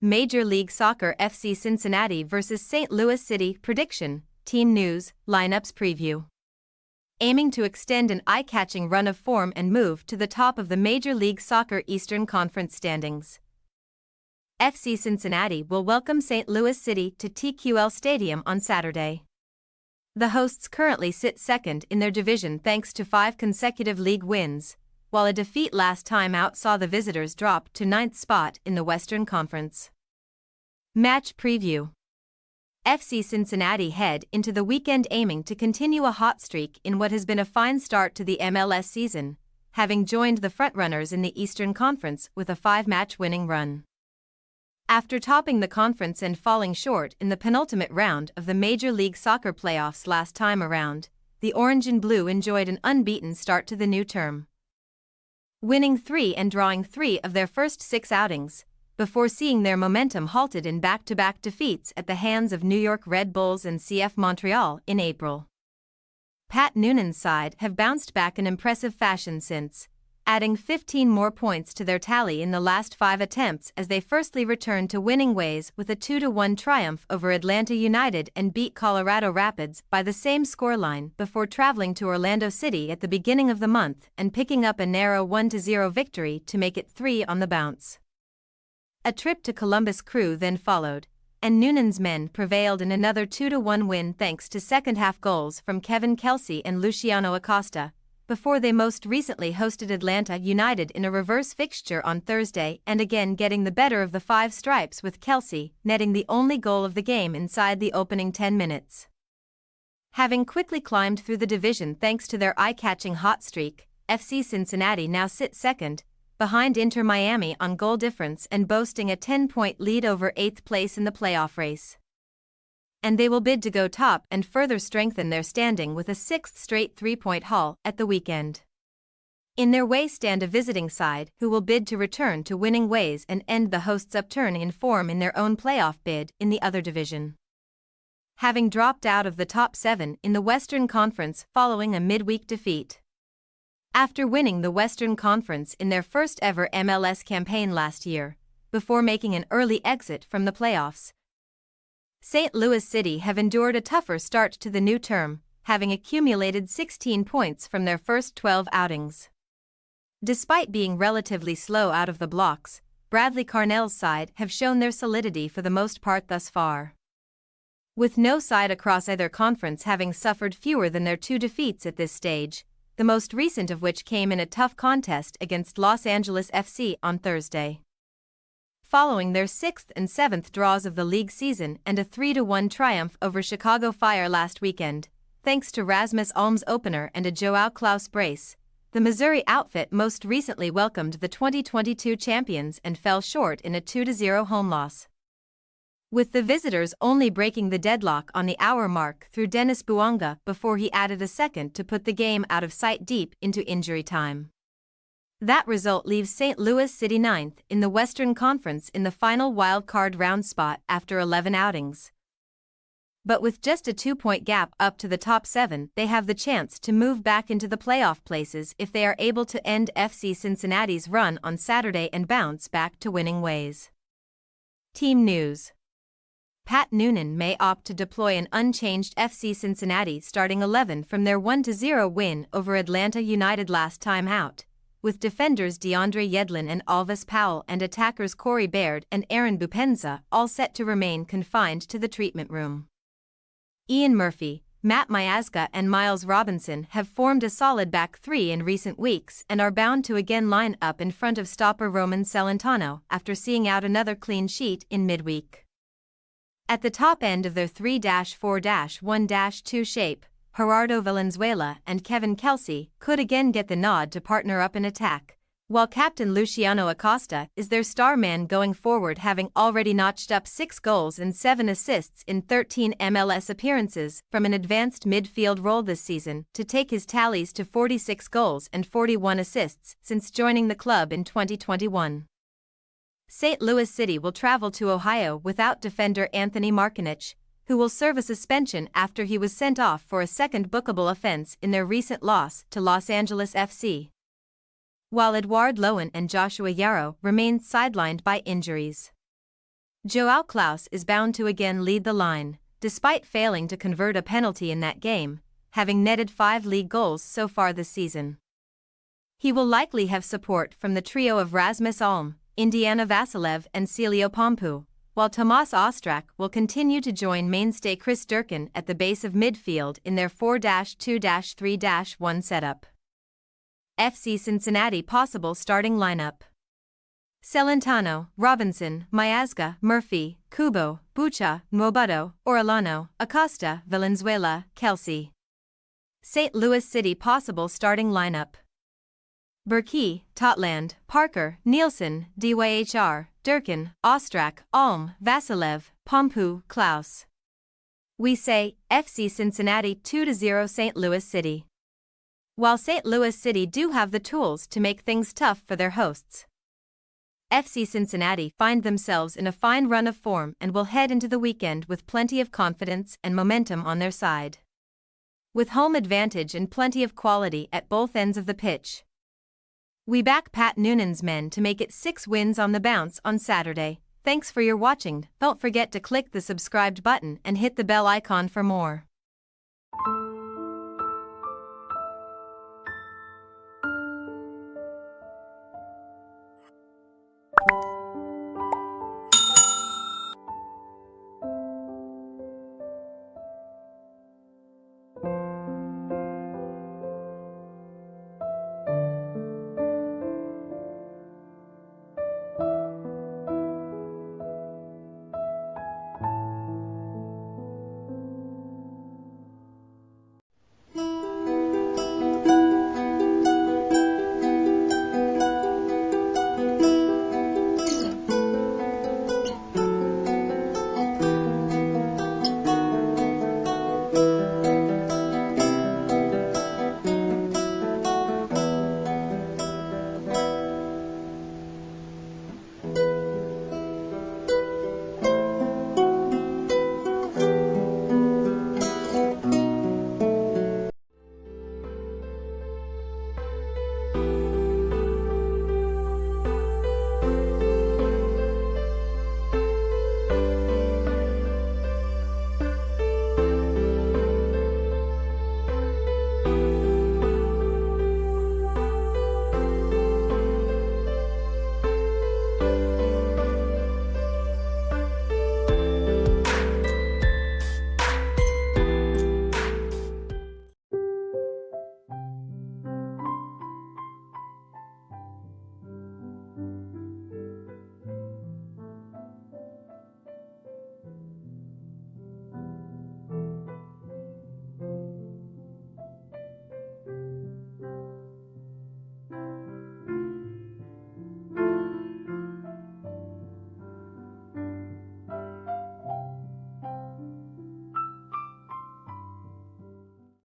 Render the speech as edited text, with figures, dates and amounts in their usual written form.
Major League Soccer FC Cincinnati vs St. Louis City prediction, team news, lineups preview. Aiming to extend an eye-catching run of form and move to the top of the Major League Soccer Eastern Conference standings. FC Cincinnati will welcome St. Louis City to TQL Stadium on Saturday. The hosts currently sit second in their division thanks to 5 consecutive league wins, while a defeat last time out saw the visitors drop to 9th spot in the Western Conference. Match preview. FC Cincinnati head into the weekend aiming to continue a hot streak in what has been a fine start to the MLS season, having joined the frontrunners in the Eastern Conference with a 5-match winning run. After topping the conference and falling short in the penultimate round of the Major League Soccer playoffs last time around, the Orange and Blue enjoyed an unbeaten start to the new term, winning 3 and drawing 3 of their first 6 outings, before seeing their momentum halted in back-to-back defeats at the hands of New York Red Bulls and CF Montreal in April. Pat Noonan's side have bounced back in impressive fashion since, adding 15 more points to their tally in the last 5 attempts as they firstly returned to winning ways with a 2-1 triumph over Atlanta United and beat Colorado Rapids by the same scoreline before traveling to Orlando City at the beginning of the month and picking up a narrow 1-0 victory to make it 3 on the bounce. A trip to Columbus Crew then followed, and Noonan's men prevailed in another 2-1 win thanks to second-half goals from Kevin Kelsey and Luciano Acosta, before they most recently hosted Atlanta United in a reverse fixture on Thursday and again getting the better of the 5 stripes with Kelsey netting the only goal of the game inside the opening 10 minutes. Having quickly climbed through the division thanks to their eye-catching hot streak, FC Cincinnati now sit second, behind Inter Miami on goal difference and boasting a 10-point lead over 8th place in the playoff race. And they will bid to go top and further strengthen their standing with a 6th straight 3-point haul at the weekend. In their way stand a visiting side who will bid to return to winning ways and end the hosts' upturn in form in their own playoff bid in the other division, having dropped out of the top 7 in the Western Conference following a midweek defeat. After winning the Western Conference in their first ever MLS campaign last year, before making an early exit from the playoffs, St. Louis City have endured a tougher start to the new term, having accumulated 16 points from their first 12 outings. Despite being relatively slow out of the blocks, Bradley Carnell's side have shown their solidity for the most part thus far, with no side across either conference having suffered fewer than their 2 defeats at this stage, the most recent of which came in a tough contest against Los Angeles FC on Thursday, following their 6th and 7th draws of the league season and a 3-1 triumph over Chicago Fire last weekend, thanks to Rasmus Alm's opener and a Joao Klaus brace. The Missouri outfit most recently welcomed the 2022 champions and fell short in a 2-0 home loss, with the visitors only breaking the deadlock on the hour mark through Dennis Bouanga before he added a second to put the game out of sight deep into injury time. That result leaves St. Louis City 9th in the Western Conference in the final wild-card round spot after 11 outings. But with just a 2-point gap up to the top 7, they have the chance to move back into the playoff places if they are able to end FC Cincinnati's run on Saturday and bounce back to winning ways. Team news. Pat Noonan may opt to deploy an unchanged FC Cincinnati starting 11 from their 1-0 win over Atlanta United last time out, with defenders DeAndre Yedlin and Alvis Powell and attackers Corey Baird and Aaron Bupenza all set to remain confined to the treatment room. Ian Murphy, Matt Miazga and Miles Robinson have formed a solid back 3 in recent weeks and are bound to again line up in front of stopper Roman Celentano after seeing out another clean sheet in midweek. At the top end of their 3-4-1-2 shape, Gerardo Valenzuela and Kevin Kelsey could again get the nod to partner up in attack, while captain Luciano Acosta is their star man going forward, having already notched up 6 goals and 7 assists in 13 MLS appearances from an advanced midfield role this season to take his tallies to 46 goals and 41 assists since joining the club in 2021. St. Louis City will travel to Ohio without defender Anthony Markinich, who will serve a suspension after he was sent off for a second bookable offense in their recent loss to Los Angeles FC, while Edouard Lowen and Joshua Yarrow remain sidelined by injuries. Joao Klaus is bound to again lead the line, despite failing to convert a penalty in that game, having netted 5 league goals so far this season. He will likely have support from the trio of Rasmus Alm, Indiana Vassilev and Celio Pompou, while Tomas Ostrak will continue to join mainstay Chris Durkin at the base of midfield in their 4-2-3-1 setup. FC Cincinnati possible starting lineup: Celentano, Robinson, Miazga, Murphy, Kubo, Bucha, Mobuto, Orellano, Acosta, Valenzuela, Kelsey. St. Louis City possible starting lineup: Burki, Totland, Parker, Nielsen, Dyhr, Durkin, Ostrak, Alm, Vassilev, Pompou, Klaus. We say, FC Cincinnati 2-0 St. Louis City. While St. Louis City do have the tools to make things tough for their hosts, FC Cincinnati find themselves in a fine run of form and will head into the weekend with plenty of confidence and momentum on their side. With home advantage and plenty of quality at both ends of the pitch, we back Pat Noonan's men to make it 6 wins on the bounce on Saturday. Thanks for your watching. Don't forget to click the subscribed button and hit the bell icon for more.